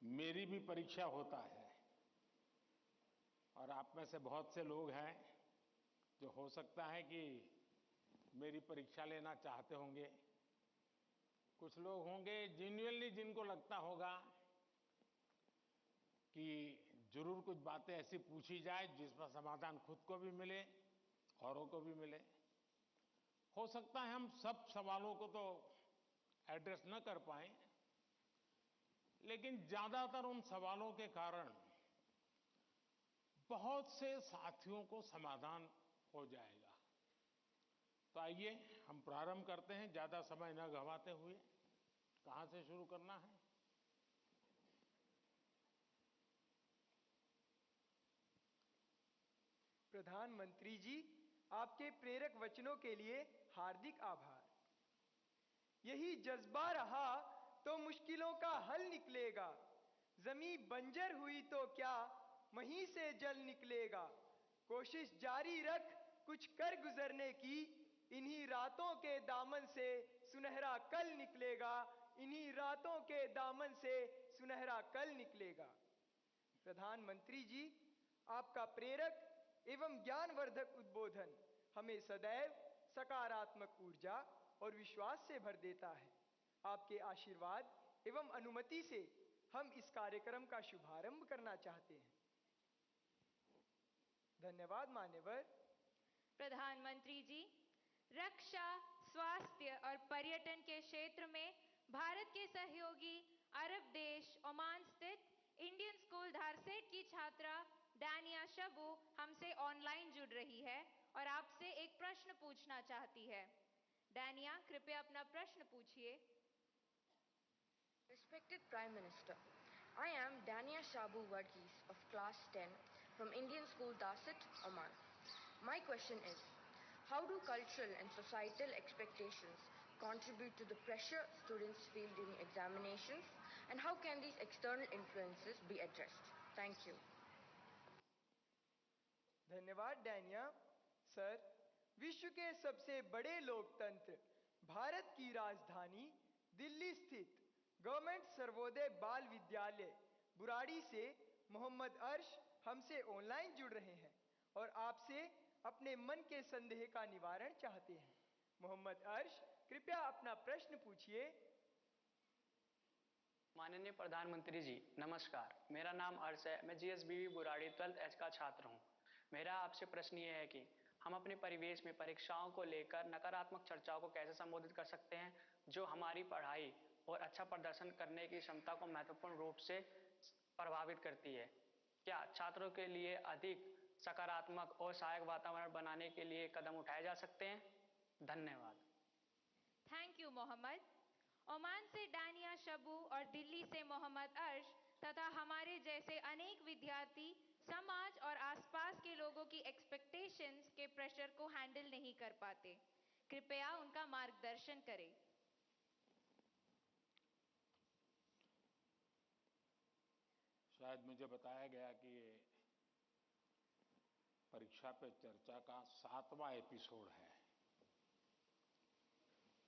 Speaker 3: मेरी भी परीक्षा होता है और आप में से बहुत से लोग हैं जो हो सकता है कि मेरी परीक्षा लेना चाहते होंगे। कुछ लोग होंगे जेन्युइनली जिनको लगता होगा कि जरूर कुछ बातें ऐसी पूछी जाए जिसका समाधान खुद को भी मिले, औरों को भी मिले। हो सकता है हम सब सवालों को तो एड्रेस न कर पाएं, लेकिन ज्यादातर उन सवालों के कारण बहुत से साथियों को समाधान हो जाएगा। तो आइए हम प्रारंभ करते हैं, ज्यादा समय न गंवाते हुए। कहां से शुरू करना है?
Speaker 4: प्रधानमंत्री जी, आपके प्रेरक वचनों के लिए हार्दिक आभार। यही जज्बा रहा तो मुश्किलों का हल निकलेगा। जमीन बंजर हुई तो क्या वहीं से जल निकलेगा। कोशिश जारी रख कुछ कर गुजरने की, इन्हीं रातों के दामन से सुनहरा कल निकलेगा। इन्हीं रातों के दामन से सुनहरा कल निकलेगा। प्रधानमंत्री जी, आपका प्रेरक एवं ज्ञानवर्धक उद्बोधन हमें सदैव सकारात्मक ऊर्जा और विश्वास से भर देता है। आपके आशीर्वाद एवं अनुमति से हम इस कार्यक्रम का शुभारंभ करना चाहते हैं। धन्यवाद मान्यवर।
Speaker 5: प्रधानमंत्री जी, रक्षा, स्वास्थ्य और पर्यटन के क्षेत्र में भारत के सहयोगी अरब देश ओमान स्थित इंडियन स्कूल धारसेट की छात्रा डानिया शबू हमसे ऑनलाइन जुड़ रही है और आपसे एक प्रश्न पूछना चाहती है। डानिया, कृपया अपना प्रश्न पूछिए।
Speaker 6: Respected Prime Minister, I am Dania Shabu Varghese of Class 10 from Indian School Darsit, Oman. My question is, how do cultural and societal expectations contribute to the pressure students feel during examinations, and how can these external influences be addressed? Thank you.
Speaker 4: धन्यवाद डैनिया। Sir, विश्व के सबसे बड़े लोकतंत्र भारत की राजधानी दिल्ली स्थित government Sarvodaya बाल विद्यालय बुराड़ी से मोहम्मद अर्श हमसे ऑनलाइन जुड़ रहे हैं और आपसे अपने मन के संदेह का निवारण चाहते हैं। मोहम्मद अर्श, कृपया अपना प्रश्न पूछिए।
Speaker 7: माननीय प्रधानमंत्री जी, नमस्कार। मेरा नाम अर्श है। मैं जीएसबीवी बुराड़ी 12th एच का छात्र हूँ। मेरा आपसे प्रश्न ये है कि हम अपने परिवेश में परीक्षाओं को लेकर नकारात्मक चर्चाओं को कैसे संबोधित कर सकते हैं, जो हमारी पढ़ाई और अच्छा प्रदर्शन करने की क्षमता को महत्वपूर्ण रूप से प्रभावित करती है। क्या छात्रों के लिए अधिक सकारात्मक और सहायक वातावरण बनाने के लिए कदम उठाए जा सकते हैं? धन्यवाद।
Speaker 5: Thank you Mohammed. ओमान से डानिया शबू और दिल्ली से मोहम्मद अर्श तथा हमारे जैसे अनेक विद्यार्थी समाज और आसपास के लोगों की एक्सपेक्टेशंस के प्रेशर को हैंडल नहीं कर पाते। कृपया उनका मार्गदर्शन करें।
Speaker 3: शायद मुझे बताया गया कि ये परीक्षा पे चर्चा का 7वां एपिसोड है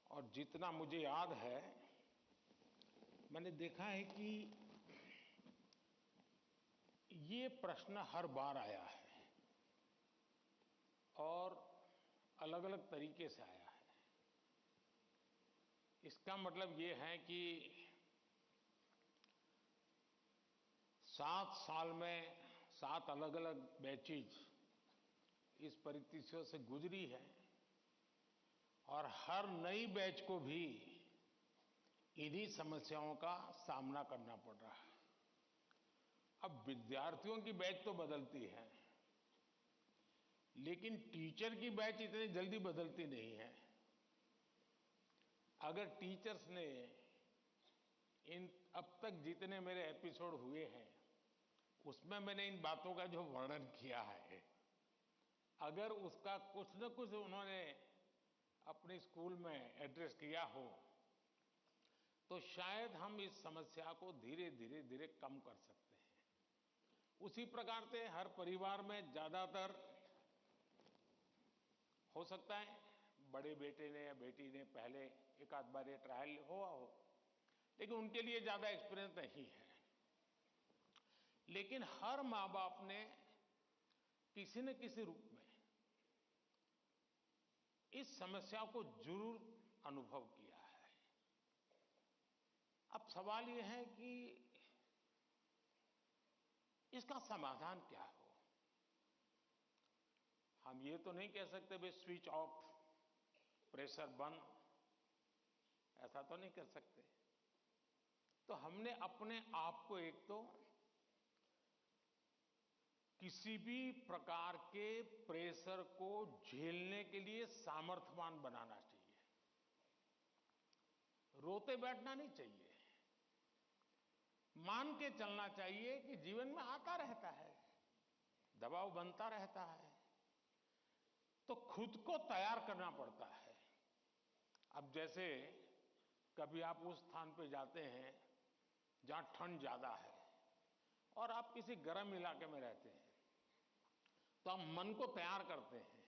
Speaker 3: और जितना मुझे याद है, मैंने देखा है कि ये प्रश्न हर बार आया है और अलग अलग तरीके से आया है। इसका मतलब ये है कि 7 साल में 7 अलग अलग बैचेज इस परिस्थितियों से गुजरी है और हर नई बैच को भी इन्हीं समस्याओं का सामना करना पड़ रहा है। अब विद्यार्थियों की बैच तो बदलती है, लेकिन टीचर की बैच इतनी जल्दी बदलती नहीं है। अगर टीचर्स ने इन अब तक जितने मेरे एपिसोड हुए हैं, उसमें मैंने इन बातों का जो वर्णन किया है, अगर उसका कुछ न कुछ उन्होंने अपने स्कूल में एड्रेस किया हो, तो शायद हम इस समस्या को धीरे धीरे कम कर सकते हैं। उसी प्रकार से हर परिवार में ज्यादातर हो सकता है बड़े बेटे ने या बेटी ने पहले एक आध बार ये ट्रायल हुआ हो, लेकिन उनके लिए ज्यादा एक्सपीरियंस नहीं है। लेकिन हर माँ बाप ने किसी न किसी रूप में इस समस्या को जरूर अनुभव किया है। अब सवाल यह है कि इसका समाधान क्या हो। हम ये तो नहीं कह सकते भाई स्विच ऑफ, प्रेशर बंद, ऐसा तो नहीं कर सकते। तो हमने अपने आप को एक तो किसी भी प्रकार के प्रेशर को झेलने के लिए सामर्थ्यवान बनाना चाहिए। रोते बैठना नहीं चाहिए, मान के चलना चाहिए कि जीवन में आता रहता है, दबाव बनता रहता है, तो खुद को तैयार करना पड़ता है। अब जैसे कभी आप उस स्थान पे जाते हैं जहां ठंड ज्यादा है और आप किसी गर्म इलाके में रहते हैं, तो आप मन को तैयार करते हैं